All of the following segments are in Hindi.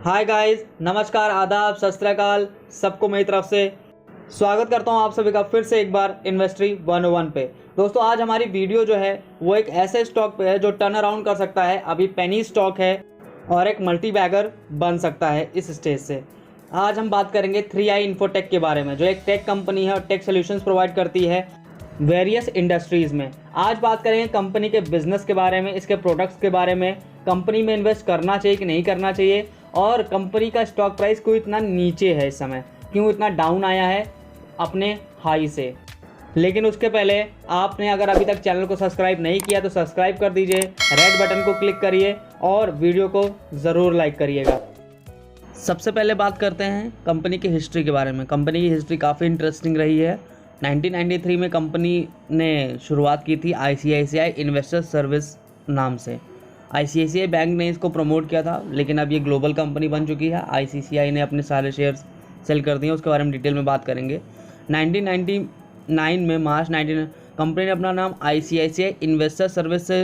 हाय गाइस, नमस्कार, आदाब, सत श्री अकाल। सबको मेरी तरफ से स्वागत करता हूं आप सभी का फिर से एक बार इन्वेस्ट्री 101 पे। दोस्तों, आज हमारी वीडियो जो है वो एक ऐसे स्टॉक पे है जो टर्न अराउंड कर सकता है, अभी पेनी स्टॉक है और एक मल्टी बैगर बन सकता है इस स्टेज से। आज हम बात करेंगे 3i इन्फोटेक के बारे में, जो एक टेक कंपनी है और टेक सोल्यूशंस प्रोवाइड करती है वेरियस इंडस्ट्रीज़ में। आज बात करेंगे कंपनी के बिजनेस के बारे में, इसके प्रोडक्ट्स के बारे में, कंपनी में इन्वेस्ट करना चाहिए कि नहीं करना चाहिए, और कंपनी का स्टॉक प्राइस क्यों इतना नीचे है इस समय, क्यों इतना डाउन आया है अपने हाई से। लेकिन उसके पहले आपने अगर अभी तक चैनल को सब्सक्राइब नहीं किया तो सब्सक्राइब कर दीजिए, रेड बटन को क्लिक करिए और वीडियो को ज़रूर लाइक करिएगा। सबसे पहले बात करते हैं कंपनी की हिस्ट्री के बारे में। कंपनी की हिस्ट्री काफ़ी इंटरेस्टिंग रही है। 1993 में कंपनी ने शुरुआत की थी ICICI इन्वेस्टर सर्विस नाम से। ICICI बैंक ने इसको प्रमोट किया था, लेकिन अब ये ग्लोबल कंपनी बन चुकी है। ICICI ने अपने सारे शेयर्स सेल कर दिए, उसके बारे में डिटेल में बात करेंगे। 1999 में मार्च 19 कंपनी ने अपना नाम ICICI इन्वेस्टर सर्विस से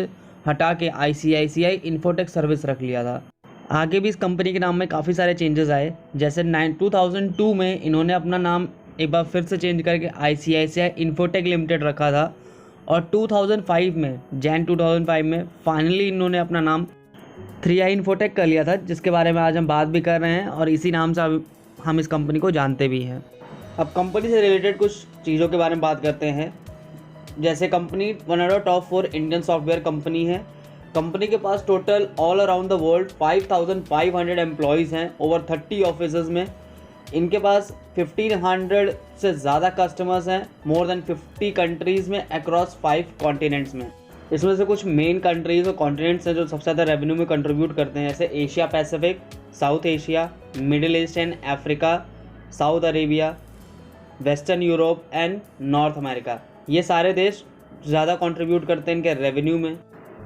हटा के ICICI इन्फोटेक सर्विस रख लिया था। आगे भी इस कंपनी के नाम में काफ़ी सारे चेंजेस आए, जैसे 2002 में इन्होंने अपना नाम एक बार फिर से चेंज करके ICICI इन्फोटेक लिमिटेड रखा था, और 2005 में जैन 2005 में फाइनली इन्होंने अपना नाम 3i इन्फोटेक कर लिया था, जिसके बारे में आज हम बात भी कर रहे हैं और इसी नाम से हम इस कंपनी को जानते भी हैं। अब कंपनी से रिलेटेड कुछ चीज़ों के बारे में बात करते हैं। जैसे company one of the top 4 Indian software company है। कंपनी के पास total all around the world 5500 employees हैं, ओवर 30 ऑफिसेज में। इनके पास 1500 से ज़्यादा कस्टमर्स हैं, मोर देन 50 कंट्रीज़ में, अक्रॉस 5 कॉन्टिनेंट्स में। इसमें से कुछ मेन कंट्रीज़ और कॉन्टिनेंट्स हैं जो सबसे ज़्यादा रेवेन्यू में कंट्रीब्यूट करते हैं, जैसे Asia Pacific, south Asia, middle east and Africa, south Arabia, western Europe and north America. ये सारे देश ज़्यादा कंट्रीब्यूट करते हैं इनके रेवेन्यू में।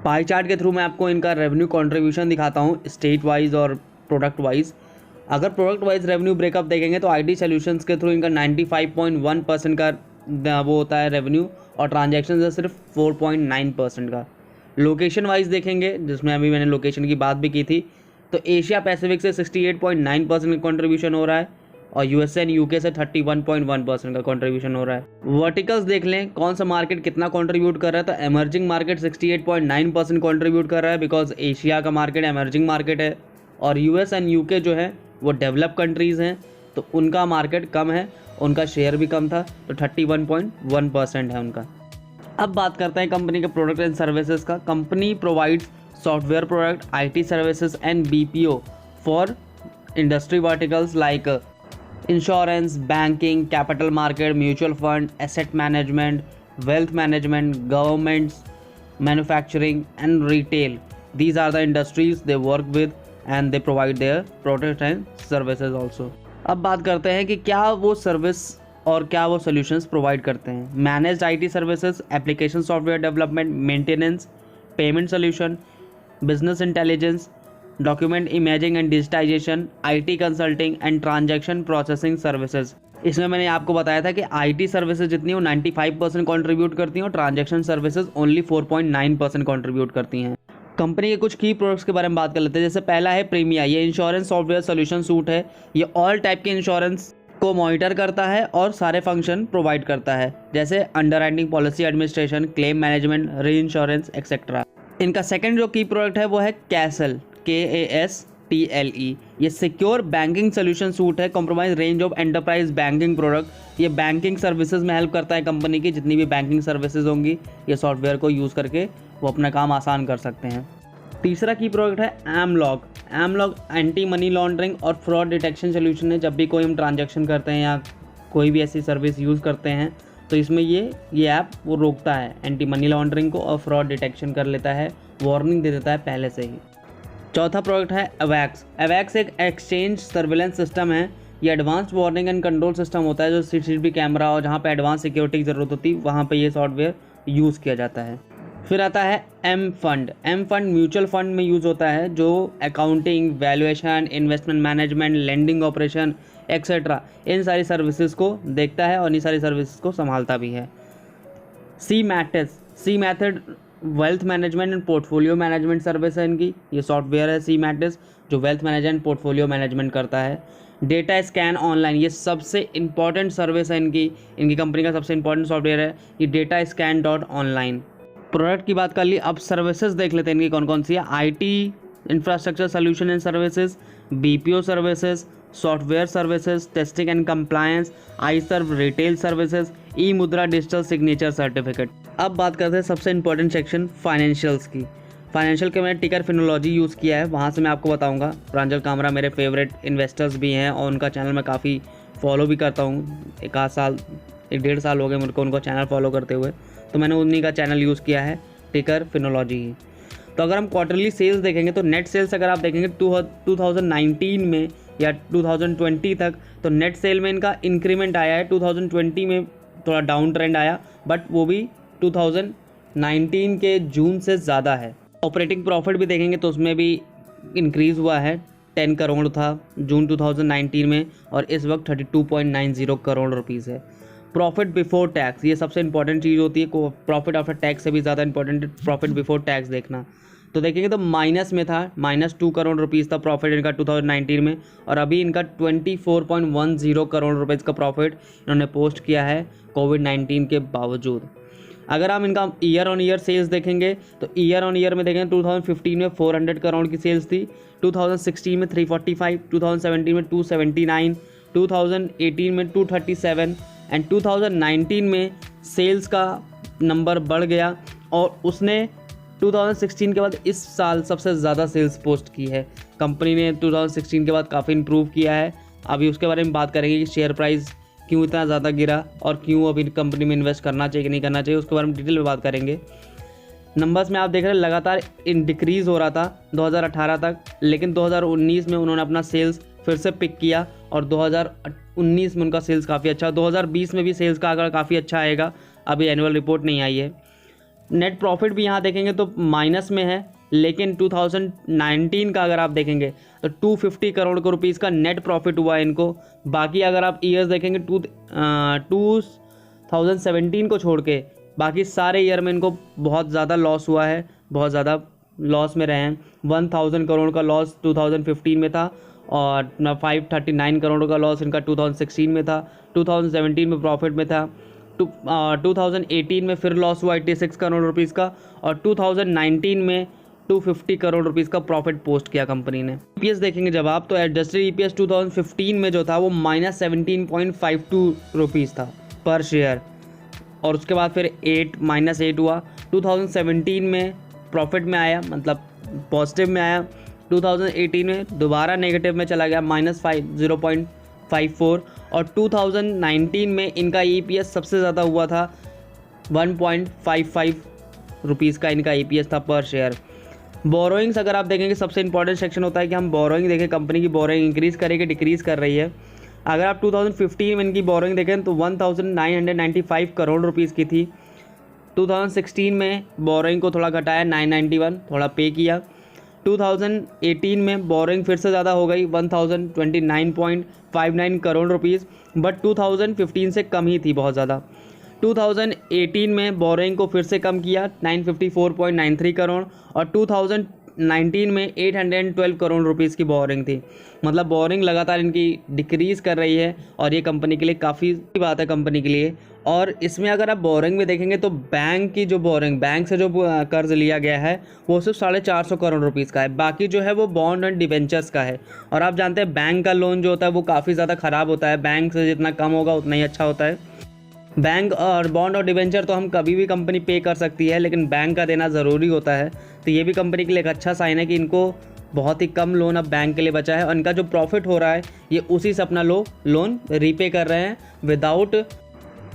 पाई चार्ट के थ्रू मैं आपको इनका रेवेन्यू कंट्रीब्यूशन दिखाता हूँ, स्टेट वाइज और प्रोडक्ट वाइज। अगर प्रोडक्ट वाइज रेवेन्यू ब्रेकअप देखेंगे तो IT सॉल्यूशंस के थ्रू इनका 95.1% का वो होता है रेवेन्यू, और ट्रांजैक्शन है सिर्फ 4.9% का। लोकेशन वाइज देखेंगे, जिसमें अभी मैंने लोकेशन की बात भी की थी, तो एशिया पैसिफिक से 68.9% का कंट्रीब्यूशन हो रहा है, और USA एंड UK से 31.1% का कंट्रीब्यूशन हो रहा है। वर्टिकल्स देख लें, कौन सा मार्केट कितना कंट्रीब्यूट कर रहा है, तो एमर्जिंग मार्केट 68.9% कंट्रीब्यूट कर रहा है, बिकॉज एशिया का मार्केट एमर्जिंग मार्केट है, और US एंड UK जो है वो डेवलप कंट्रीज़ हैं, तो उनका मार्केट कम है, उनका शेयर भी कम था, तो 31.1% है उनका। अब बात करते हैं कंपनी के प्रोडक्ट एंड सर्विसेज का। Company provides software product, IT services and BPO for industry verticals like insurance, banking, capital market, mutual fund, asset management, wealth management, governments, manufacturing and retail. These are the industries they work with and they provide their products and services also. अब बात करते हैं कि क्या वो सर्विस और क्या वो सॉल्यूशंस प्रोवाइड करते हैं। Managed IT services, application software development, maintenance, payment solution, business intelligence, document imaging and digitisation, IT consulting and transaction processing services. इसमें मैंने आपको बताया था कि IT सर्विसेज जितनी वो 95% कॉन्ट्रीब्यूट करती हैं, और ट्रांजैक्शन सर्विसेज ओनली 4.9% कॉन्ट्रीब्यूट करती हैं। कंपनी के कुछ की प्रोडक्ट्स के बारे में बात कर लेते हैं। जैसे पहला है प्रीमिया, ये इंश्योरेंस सॉफ्टवेयर सॉल्यूशन सूट है। ये ऑल टाइप के इंश्योरेंस को मॉनिटर करता है और सारे फंक्शन प्रोवाइड करता है, जैसे underwriting, policy administration, claim management, री इंश्योरेंस एक्सेट्रा। इनका सेकंड जो की प्रोडक्ट है वो है कैसल, KASTLE। ये सिक्योर बैंकिंग सोल्यूशन सूट है, compromise range of enterprise banking product. ये बैंकिंग सर्विसेज में हेल्प करता है कंपनी की, जितनी भी बैंकिंग सर्विसेज होंगी ये सॉफ्टवेयर को यूज़ करके वो अपना काम आसान कर सकते हैं। तीसरा की प्रोडक्ट है एमलॉग एंटी मनी लॉन्ड्रिंग और फ्रॉड डिटेक्शन सोल्यूशन है। जब भी कोई हम ट्रांजैक्शन करते हैं या कोई भी ऐसी सर्विस यूज़ करते हैं तो इसमें ये ऐप वो रोकता है एंटी मनी लॉन्ड्रिंग को और फ्रॉड डिटेक्शन कर लेता है, वार्निंग दे देता है पहले से ही। चौथा प्रोडक्ट है अवैक्स एक एक्सचेंज सर्विलेंस सिस्टम है। ये advanced warning and control system होता है, जो CCTV कैमरा और जहाँ पे एडवांस सिक्योरिटी की ज़रूरत होती है वहाँ पे ये सॉफ्टवेयर यूज़ किया जाता है। फिर आता है एम फंड म्यूचुअल फंड में यूज़ होता है, जो accounting, valuation, investment management, lending operation etcetera इन सारी सर्विसेज को देखता है और इन सारी सर्विसेज को संभालता भी है। C method wealth management and portfolio management service है इनकी, ये सॉफ्टवेयर है सी मैट्रिक्स, जो वेल्थ मैनेजमेंट पोर्टफोलियो मैनेजमेंट करता है। डेटा स्कैन ऑनलाइन, ये सबसे इंपॉर्टेंट सर्विस है इनकी कंपनी का सबसे इंपॉर्टेंट सॉफ्टवेयर है ये data scan dot online. Product की बात कर ली, अब सर्विसेज देख लेते हैं इनकी कौन कौन सी है। IT infrastructure solution and services, BPO services, software services, testing and compliance, iServe retail services, ई-मुद्रा डिजिटल सिग्नेचर सर्टिफिकेट। अब बात करते हैं सबसे इंपॉर्टेंट सेक्शन फाइनेंशियल्स की। फाइनेंशियल के मैंने टिकर फिनोलॉजी यूज़ किया है, वहाँ से मैं आपको बताऊँगा। प्रांजल कामरा मेरे फेवरेट इन्वेस्टर्स भी हैं और उनका चैनल मैं काफ़ी फॉलो भी करता हूँ। एक 1.5 साल हो गए मुझको उनको चैनल फॉलो करते हुए, तो मैंने उन्हीं का चैनल यूज़ किया है, टिकर फिनोलॉजी ही। तो अगर हम क्वार्टरली सेल्स देखेंगे तो नेट सेल्स अगर आप देखेंगे 2019 में या 2020 तक, तो नेट सेल में इनका इंक्रीमेंट आया है। 2020 में थोड़ा डाउन ट्रेंड आया, बट वो भी 2019 के जून से ज़्यादा है। ऑपरेटिंग प्रॉफिट भी देखेंगे तो उसमें भी इंक्रीज़ हुआ है, 10 करोड़ था जून 2019 में और इस वक्त 32.90 करोड़ रुपीज़ है। प्रॉफिट बिफोर टैक्स, ये सबसे इंपॉर्टेंट चीज़ होती है, प्रॉफिट आफ्टर टैक्स से भी ज़्यादा इंपॉर्टेंट है प्रॉफिट बिफोर टैक्स देखना। तो देखेंगे तो माइनस में था, -2 करोड़ रुपीज़ था प्रॉफिट इनका 2019 में, और अभी इनका 24.10 करोड़ रुपये का प्रॉफिट इन्होंने पोस्ट किया है कोविड-19 के बावजूद। अगर हम इनका ईयर ऑन ईयर सेल्स देखेंगे तो ईयर ऑन ईयर में देखेंगे 2015 में 400 करोड़ की सेल्स थी, 2016 में 345, 2017 में 279, 2018 में 237 एंड 2019 में सेल्स का नंबर बढ़ गया और उसने 2016 के बाद इस साल सबसे ज़्यादा सेल्स पोस्ट की है। कंपनी ने 2016 के बाद काफ़ी इंप्रूव किया है। अभी उसके बारे में बात करेंगे कि शेयर प्राइस क्यों इतना ज़्यादा गिरा और क्यों अभी कंपनी में इन्वेस्ट करना चाहिए कि नहीं करना चाहिए, उसके बारे में डिटेल में बात करेंगे। नंबर्स में आप देख रहे हैं लगातार डिक्रीज़ हो रहा था 2018 तक, लेकिन 2019 में उन्होंने अपना सेल्स फिर से पिक किया और 2019 में उनका सेल्स काफ़ी अच्छा, 2020 में भी सेल्स का आंकड़ा काफ़ी अच्छा आएगा। अभी एनुअल रिपोर्ट नहीं आई है। नेट प्रॉफिट भी यहाँ देखेंगे तो माइनस में है, लेकिन 2019 का अगर आप देखेंगे तो 250 करोड़ को रुपीज़ का नेट प्रॉफिट हुआ है इनको। बाकी अगर आप ईयर्स देखेंगे 2017 को छोड़ के बाकी सारे ईयर में इनको बहुत ज़्यादा लॉस हुआ है, बहुत ज़्यादा लॉस में रहे हैं। 1000 करोड़ का लॉस 2015 में था और 539 करोड़ का लॉस इनका 2016 में था, 2017 में प्रॉफिट में था, 2018 में फिर लॉस हुआ 86 करोड़ रुपीज़ का और 2019 में 250 करोड़ रुपीज़ का प्रॉफिट पोस्ट किया कंपनी ने। EPS देखेंगे जब आप तो एडजस्टेड EPS 2015 में जो था वो -17.52 रुपीज़ था पर शेयर और उसके बाद फिर -8 हुआ। 2017 में प्रॉफिट में आया, मतलब पॉजिटिव में आया। 2018 में दोबारा नेगेटिव में चला गया -0.54 और 2019 में इनका EPS सबसे ज़्यादा हुआ था 1.55 रुपीज़ का इनका EPS था पर शेयर। बोरोइंग्स अगर आप देखेंगे सबसे इंपॉर्टेंट सेक्शन होता है कि हम बोरोइंग देखें, कंपनी की बोरोइंग इंक्रीज़ करेगी डिक्रीज़ कर रही है। अगर आप 2015 में इनकी बोरोइंग देखें तो 1995 करोड़ रुपीज़ की थी। 2016 में बोरोइंग को थोड़ा घटाया 991, थोड़ा पे किया। 2018 में बोरोइंग फिर से ज़्यादा हो गई 1029.59 करोड़ रुपीज़, बट 2015 से कम ही थी बहुत ज़्यादा। 2018 में बोरोइंग को फिर से कम किया 954.93 करोड़ और 2019 में 812 करोड़ रुपीज़ की बोरिंग थी। मतलब बोरिंग लगातार इनकी डिक्रीज़ कर रही है और ये कंपनी के लिए काफ़ी बात है कंपनी के लिए। और इसमें अगर आप बोरिंग में देखेंगे तो बैंक की जो बोरिंग, बैंक से जो कर्ज लिया गया है वो सिर्फ 450 करोड़ रुपीज़ का है, बाकी जो है वो बॉन्ड एंड डिवेंचर्स का है। और आप जानते हैं बैंक का लोन जो होता है वो काफ़ी ज़्यादा ख़राब होता है, बैंक से जितना कम होगा उतना ही अच्छा होता है। बैंक और बॉन्ड और डिवेंचर तो हम कभी भी कंपनी पे कर सकती है, लेकिन बैंक का देना ज़रूरी होता है। तो ये भी कंपनी के लिए एक अच्छा साइन है कि इनको बहुत ही कम लोन अब बैंक के लिए बचा है और इनका जो प्रॉफिट हो रहा है ये उसी से अपना लोन रीपे कर रहे हैं without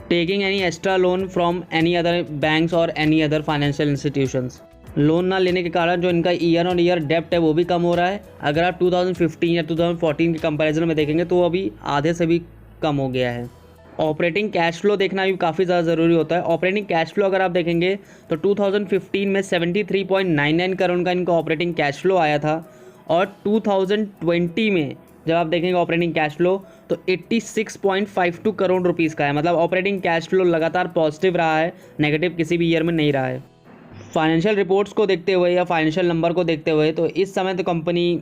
taking any extra loan from any other banks or any other financial institutions. Loan ना लेने के कारण जो इनका ईयर ऑन ईयर डेप्ट है वो भी कम हो रहा है। अगर आप 2015 या 2014 के कंपैरिजन में देखेंगे तो वो अभी आधे से भी कम हो गया है। ऑपरेटिंग कैश फ्लो देखना भी काफ़ी ज़्यादा ज़रूरी होता है। ऑपरेटिंग कैश फ्लो अगर आप देखेंगे तो 2015 में 73.99 करोड़ का इनका ऑपरेटिंग कैश फ्लो आया था और 2020 में जब आप देखेंगे ऑपरेटिंग कैश फ्लो तो 86.52 करोड़ रुपीज़ का है। मतलब ऑपरेटिंग कैश फ्लो लगातार पॉजिटिव रहा है, नेगेटिव किसी भी ईयर में नहीं रहा है। फाइनेंशियल रिपोर्ट्स को देखते हुए या फाइनेंशियल नंबर को देखते हुए तो इस समय तो कंपनी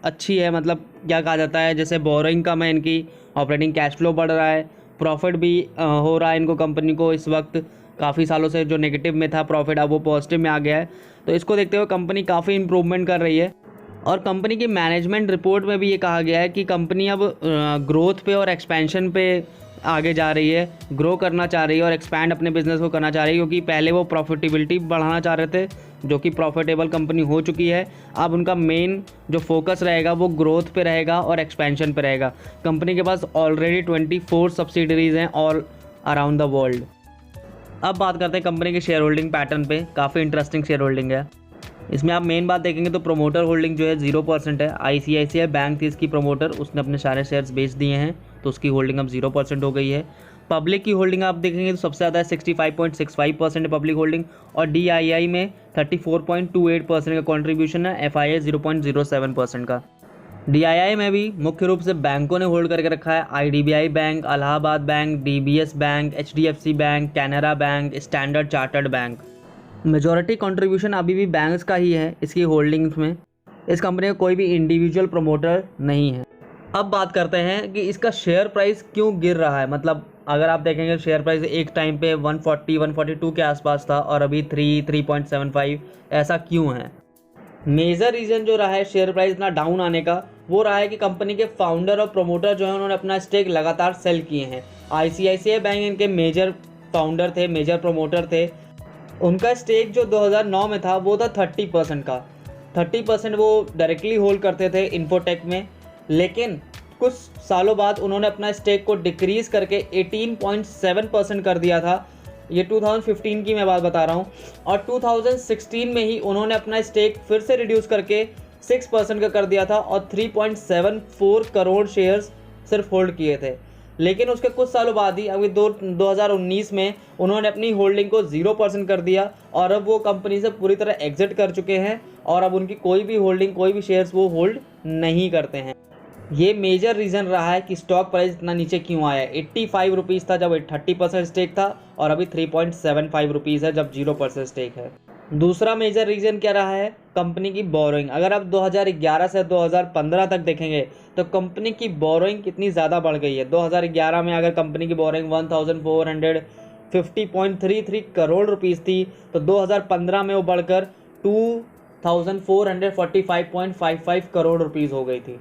अच्छी है, मतलब क्या कहा जाता है, जैसे बोरोइंग कम है इनकी, ऑपरेटिंग कैश फ्लो बढ़ रहा है, प्रॉफिट भी हो रहा है इनको, कंपनी को इस वक्त काफ़ी सालों से जो नेगेटिव में था प्रॉफिट अब वो पॉजिटिव में आ गया है। तो इसको देखते हुए कंपनी काफ़ी इंप्रूवमेंट कर रही है। और कंपनी की मैनेजमेंट रिपोर्ट में भी ये कहा गया है कि कंपनी अब ग्रोथ पे और एक्सपेंशन पे आगे जा रही है, ग्रो करना चाह रही है और एक्सपैंड अपने बिजनेस को करना चाह रही है, क्योंकि पहले वो प्रॉफिटेबिलिटी बढ़ाना चाह रहे थे, जो कि प्रॉफिटेबल कंपनी हो चुकी है। अब उनका मेन जो फोकस रहेगा वो ग्रोथ पे रहेगा और एक्सपेंशन पे रहेगा। कंपनी के पास ऑलरेडी 24 सब्सिडरीज हैं ऑल अराउंड द वर्ल्ड। अब बात करते हैं कंपनी के शेयर होल्डिंग पैटर्न पे। काफ़ी इंटरेस्टिंग शेयर होल्डिंग है। इसमें आप मेन बात देखेंगे तो प्रोमोटर होल्डिंग जो है 0% है। ICICI बैंक थी इसकी प्रमोटर, उसने अपने सारे शेयर्स बेच दिए हैं, तो उसकी होल्डिंग अब 0% हो गई है। पब्लिक की होल्डिंग आप देखेंगे तो सबसे ज़्यादा 65.65% है पब्लिक होल्डिंग, और DII में 34.28% का कॉन्ट्रीब्यूशन है, FII 0.07% का। DII में भी मुख्य रूप से बैंकों ने होल्ड करके रखा है। IDBI bank, Allahabad bank, DBS bank, HDFC bank, Canara bank, standard chartered bank. Majority contribution अभी भी बैंक्स का ही है इसकी होल्डिंग्स में। इस कंपनी का कोई भी इंडिविजुअल प्रमोटर नहीं है। अब बात करते हैं कि इसका शेयर प्राइस क्यों गिर रहा है। मतलब अगर आप देखेंगे शेयर प्राइस एक टाइम पे 140-142 के आसपास था और अभी 3.75, ऐसा क्यों है। मेजर रीज़न जो रहा है शेयर प्राइस इतना डाउन आने का, वो रहा है कि कंपनी के फाउंडर और प्रमोटर जो है उन्होंने अपना स्टेक लगातार सेल किए हैं। ICICI बैंक इनके मेजर फाउंडर थे, मेजर प्रमोटर थे। उनका स्टेक जो 2009 में था वो था 30% का। 30% वो डायरेक्टली होल्ड करते थे इन्फोटेक में, लेकिन कुछ सालों बाद उन्होंने अपना स्टेक को डिक्रीज़ करके 18.7% कर दिया था। ये 2015 की मैं बात बता रहा हूँ। और 2016 में ही उन्होंने अपना स्टेक फिर से रिड्यूस करके 6% का कर दिया था और 3.74 करोड़ शेयर्स सिर्फ होल्ड किए थे। लेकिन उसके कुछ सालों बाद ही अभी 2019 में उन्होंने अपनी होल्डिंग को 0% कर दिया और अब वो कंपनी से पूरी तरह एग्जिट कर चुके हैं और अब उनकी कोई भी होल्डिंग, कोई भी शेयर्स वो होल्ड नहीं करते हैं। ये मेजर रीज़न रहा है कि स्टॉक प्राइस इतना नीचे क्यों आया है। 85 रुपीज़ था जब 30% स्टेक था और अभी 3.75 रुपीज़ है जब 0% स्टेक है। दूसरा मेजर रीज़न क्या रहा है, कंपनी की बोरोइंग। अगर आप 2011 से 2015 तक देखेंगे तो कंपनी की बोरोइंग कितनी ज़्यादा बढ़ गई है। 2011 में अगर कंपनी की बोरोइंग 1450.33 करोड़ रुपीज़ थी तो 2015 में वो बढ़कर 2445.55 करोड़ रुपीज़ हो गई थी।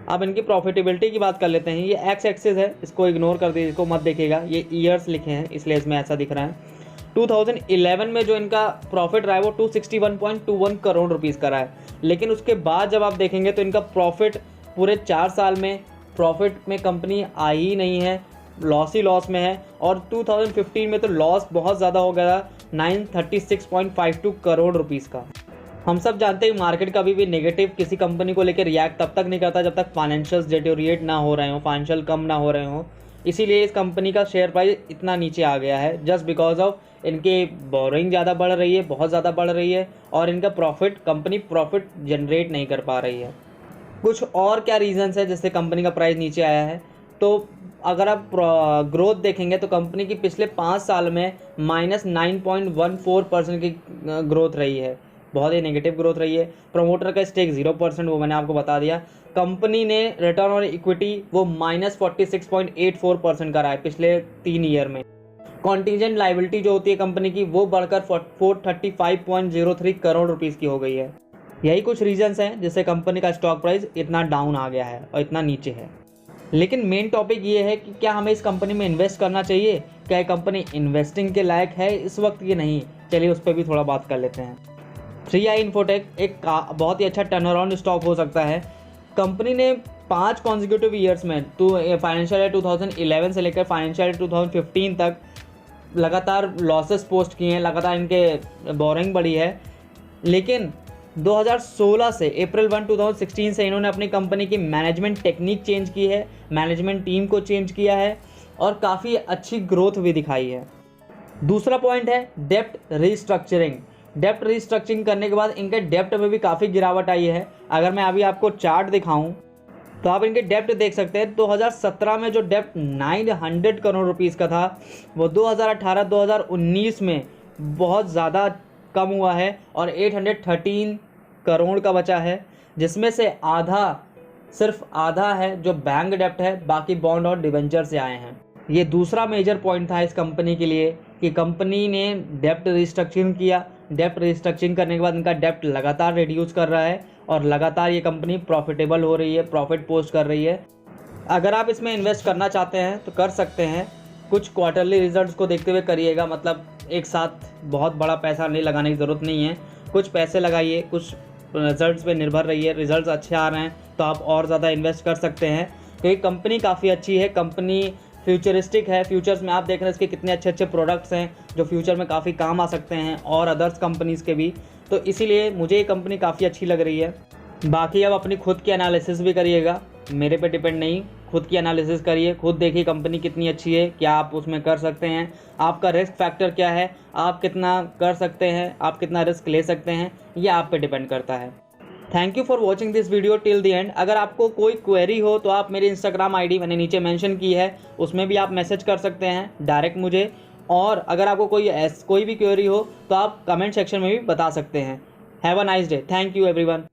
अब इनकी प्रॉफिटेबिलिटी की बात कर लेते हैं। ये एक्स एक्सिस है, इसको इग्नोर कर दीजिए, इसको मत देखिएगा, ये ईयर्स लिखे हैं इसलिए इसमें ऐसा दिख रहा है। 2011 में जो इनका प्रॉफिट रहा है वो 261.21 करोड़ रुपीज़ का रहा है, लेकिन उसके बाद जब आप देखेंगे तो इनका प्रॉफिट पूरे 4 साल में प्रॉफिट में कंपनी आई ही नहीं है, लॉस ही लॉस में है। और 2015 में तो लॉस बहुत ज़्यादा हो गया था, 936.52 करोड़ रुपीज़ का। हम सब जानते हैं मार्केट कभी भी नेगेटिव किसी कंपनी को लेकर रिएक्ट तब तक नहीं करता जब तक फाइनेंशियल्स डिटेरिएट ना हो रहे हो, फाइनेंशियल कम ना हो रहे हो। इसीलिए इस कंपनी का शेयर प्राइस इतना नीचे आ गया है, जस्ट बिकॉज ऑफ इनके बोरोइंग ज़्यादा बढ़ रही है, बहुत ज़्यादा बढ़ रही है, और इनका कंपनी प्रॉफिट जनरेट नहीं कर पा रही है। कुछ और क्या रीजंस है जिससे कंपनी का प्राइस नीचे आया है, तो अगर आप ग्रोथ देखेंगे तो कंपनी की पिछले 5 साल में -9.14% की ग्रोथ रही है, बहुत ही नेगेटिव ग्रोथ रही है। प्रमोटर का स्टेक 0%, वो मैंने आपको बता दिया। कंपनी ने रिटर्न ऑन इक्विटी वो -46.84% का रहा है पिछले 3 ईयर में। कॉन्टीजेंट लाइबिलिटी जो होती है कंपनी की वो बढ़कर 435.03 करोड़ रुपीज़ की हो गई है। यही कुछ रीजंस हैं जिससे कंपनी का स्टॉक प्राइस इतना डाउन आ गया है और इतना नीचे है। लेकिन मेन टॉपिक ये है कि क्या हमें इस कंपनी में इन्वेस्ट करना चाहिए, क्या ये कंपनी इन्वेस्टिंग के लायक है इस वक्त ये नहीं। चलिए उस पर भी थोड़ा बात कर लेते हैं। 3i इन्फोटेक एक बहुत ही अच्छा टर्न अराउंड स्टॉक हो सकता है। कंपनी ने 5 कॉन्जिक्यूटिव ईयर्स में फाइनेंशियल ईयर 2011 से लेकर फाइनेंशियल ईयर 2015 तक लगातार लॉसेस पोस्ट किए हैं, लगातार इनके बोरिंग बढ़ी है। लेकिन 2016 से अप्रैल 1, 2016 से इन्होंने अपनी कंपनी की मैनेजमेंट टेक्निक चेंज की है, मैनेजमेंट टीम को चेंज किया है और काफ़ी अच्छी ग्रोथ भी दिखाई है। दूसरा पॉइंट है डेप्ट रीस्ट्रक्चरिंग। डेप्ट रीस्ट्रक्चरिंग करने के बाद इनके डेप्ट में भी काफ़ी गिरावट आई है। अगर मैं अभी आपको चार्ट दिखाऊं तो आप इनके डेप्ट देख सकते हैं। 2017 में जो डेप्ट 900 करोड़ रुपीज़ का था वो 2018-2019 में बहुत ज़्यादा कम हुआ है और 813 करोड़ का बचा है। जिसमें से सिर्फ आधा है जो बैंक डेप्ट है, बाकी बॉन्ड और डिवेंचर से आए हैं। ये दूसरा मेजर पॉइंट था इस कंपनी के लिए कि कंपनी ने डेप्ट रिस्ट्रक्चरिंग किया। डेप्ट रिस्ट्रक्चरिंग करने के बाद इनका डेप्ट लगातार रिड्यूस कर रहा है और लगातार ये कंपनी प्रॉफिटेबल हो रही है, प्रॉफिट पोस्ट कर रही है। अगर आप इसमें इन्वेस्ट करना चाहते हैं तो कर सकते हैं, कुछ क्वार्टरली रिजल्ट्स को देखते हुए करिएगा, मतलब एक साथ बहुत बड़ा पैसा नहीं लगाने की ज़रूरत नहीं है। कुछ पैसे लगाइए, कुछ रिजल्ट्स पे निर्भर रहिए। रिजल्ट्स अच्छे आ रहे हैं तो आप और ज़्यादा इन्वेस्ट कर सकते हैं, क्योंकि कंपनी काफ़ी अच्छी है, कंपनी फ्यूचरिस्टिक है। फ्यूचर्स में आप देख रहे हैं इसके कितने अच्छे अच्छे प्रोडक्ट्स हैं जो फ्यूचर में काफ़ी काम आ सकते हैं, और अदर्स कंपनीज़ के भी। तो इसीलिए मुझे ये कंपनी काफ़ी अच्छी लग रही है। बाकी अब अपनी खुद की एनालिसिस भी करिएगा, मेरे पे डिपेंड नहीं, खुद की एनालिसिस करिए, खुद देखिए कंपनी कितनी अच्छी है, क्या आप उसमें कर सकते हैं, आपका रिस्क फैक्टर क्या है, आप कितना कर सकते हैं, आप कितना रिस्क ले सकते हैं, ये आप पे डिपेंड करता है। Thank you for watching this video till the end. अगर आपको कोई क्वेरी हो तो आप मेरी इंस्टाग्राम आईडी मैंने नीचे मेंशन की है, उसमें भी आप मैसेज कर सकते हैं डायरेक्ट मुझे, और अगर आपको कोई भी क्वेरी हो तो आप कमेंट सेक्शन में भी बता सकते हैं। Have a nice day. Thank you everyone.